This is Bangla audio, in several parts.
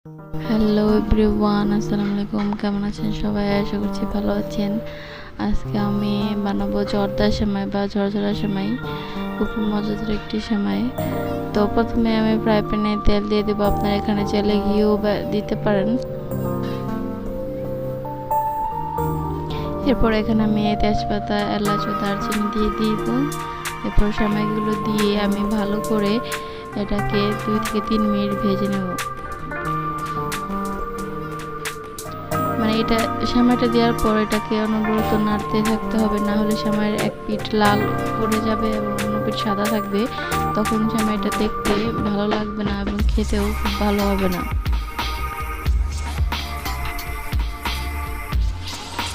হ্যালো এভরিওয়ান, আসসালামু আলাইকুম। কেমন আছেন সবাই? আশা করছি ভালো আছেন। আজকে আমি বানাবো জর্দা সেমাই বা ঝরঝরা সেমাই। খুব মজাদার একটি সেমাই। তো প্রথমে আমি ফ্রাই প্যানে তেল দিয়ে দেবো। আপনারা এখানে চাইলে ঘিও দিতে পারেন। এরপর এখানে আমি তেজপাতা, এলাচ ও দারচিনি দিয়ে দিব। এরপর সেমাইগুলো দিয়ে আমি ভালো করে এটাকে 2 থেকে 3 মিনিট ভেজে নেব। মানে এটা সেমাইটা দেওয়ার পর এটাকে অনবরত নাড়তে থাকতে হবে, না হলে সেমাইয়ের এক পিঠ লাল পড়ে যাবে এবং অন্য পিঠ সাদা থাকবে। তখন সেমাইটা দেখতে ভালো লাগবে না এবং খেতেও খুব ভালো হবে না।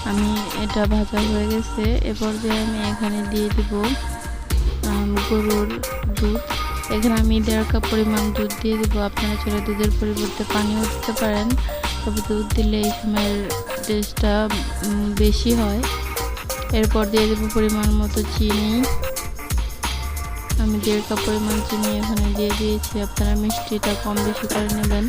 আমি এটা ভাজা হয়ে গেছে। এরপর যে আমি এখানে দিয়ে দিব গরুর দুধ। এখানে আমি 1.5 কাপ পরিমাণ দুধ দিয়ে দেবো। আপনারা চাইলে দুধের পরিবর্তে পানিও দিতে পারেন, তবে দুধ দিলে এই সময়ের টেস্টটা বেশি হয়। এরপর দিয়ে দেবো পরিমাণ মতো চিনি। আমি 1.5 কাপ পরিমাণ চিনি এখানে দিয়ে দিয়েছি। আপনারা মিষ্টিটা কম বেশি করে নেবেন।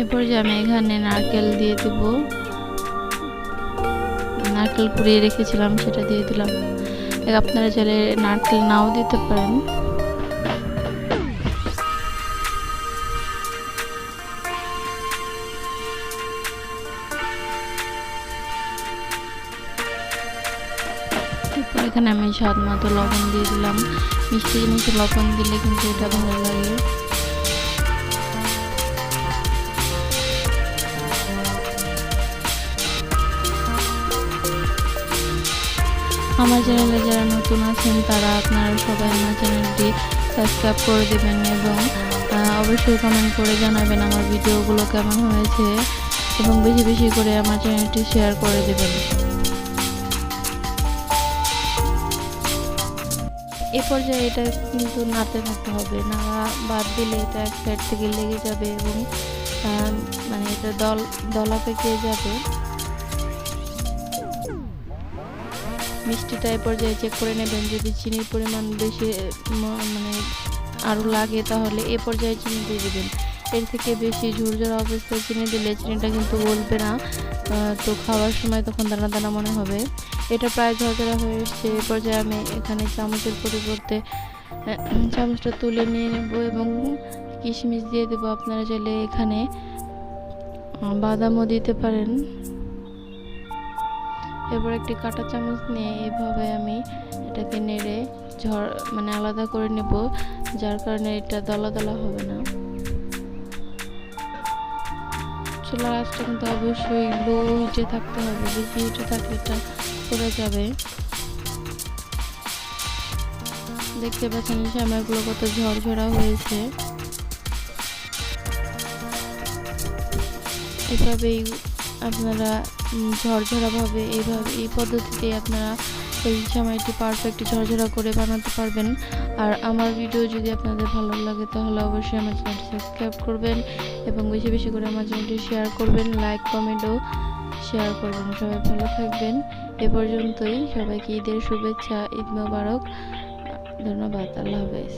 এরপর যে আমি এখানে নারকেল দিয়ে দেব। নারকেল কুড়িয়ে রেখেছিলাম, সেটা দিয়ে দিলাম। আপনারা চাইলে নারকেল নাও দিতে পারেন। এরপর এখানে আমি স্বাদ মতো লবণ দিয়ে দিলাম। মিষ্টি জিনিসে লবণ দিলে কিন্তু এটা ভালো লাগে। আমার চ্যানেলে যারা নতুন আছেন তারা আপনারা সবাই আমার চ্যানেলটি সাবস্ক্রাইব করে দেবেন এবং অবশ্যই কমেন্ট করে জানাবেন আমার ভিডিওগুলো কেমন হয়েছে এবং বেশি বেশি করে আমার চ্যানেলটি শেয়ার করে দেবেন। এ পর্যায়ে এটা কিন্তু নাড়তে থাকতে হবে, নাড়া বাদ দিলে এটা এক সাইড থেকে লেগে যাবে এবং মানে এটা দলা পেকে যাবে। মিষ্টিটা এ পর্যায়ে চেক করে নেবেন। যদি চিনির পরিমাণ বেশি মানে আরও লাগে তাহলে এ পর্যায়ে চিনি দিয়ে দেবেন। এর থেকে বেশি ঝুরঝরা অবস্থায় চিনি দিলে চিনিটা কিন্তু গলবে না, তো খাওয়ার সময় তখন দানা দানা মনে হবে। এটা প্রায় ঝরঝরা হয়ে এসছে। এ পর্যায়ে আমি এখানে চামচের পরিবর্তে চামচটা তুলে নিয়ে নেব এবং কিশমিশ দিয়ে দেবো। আপনারা চাইলে এখানে বাদামও দিতে পারেন। এরপর একটি কাঁটা চামচ নিয়ে এইভাবে আমি এটাকে নেড়ে মানে আলাদা করে নেব, যার কারণে এটা দলা দলা হবে না। চুলার আঁচটা কিন্তু অবশ্যই লো হিটে থাকতে হবে, বেশি হিটে থাকলে এটা পড়ে যাবে। দেখতে পাচ্ছেন সেমাইগুলো কত ঝরঝরা হয়েছে। এভাবেই আপনারা ঝরঝরাভাবে এই পদ্ধতিতে আপনারা এই সেমাইটি পারফেক্ট ঝরঝরা করে বানাতে পারবেন। আর আমার ভিডিও যদি আপনাদের ভালো লাগে তাহলে অবশ্যই আমার চ্যানেলটি সাবস্ক্রাইব করবেন এবং বেশি বেশি করে আমার চ্যানেলটি শেয়ার করবেন, লাইক কমেন্টও শেয়ার করবেন। সবাই ভালো থাকবেন। এ পর্যন্তই। সবাইকে ঈদের শুভেচ্ছা, ঈদ মোবারক। ধন্যবাদ। আল্লাহ হাফেজ।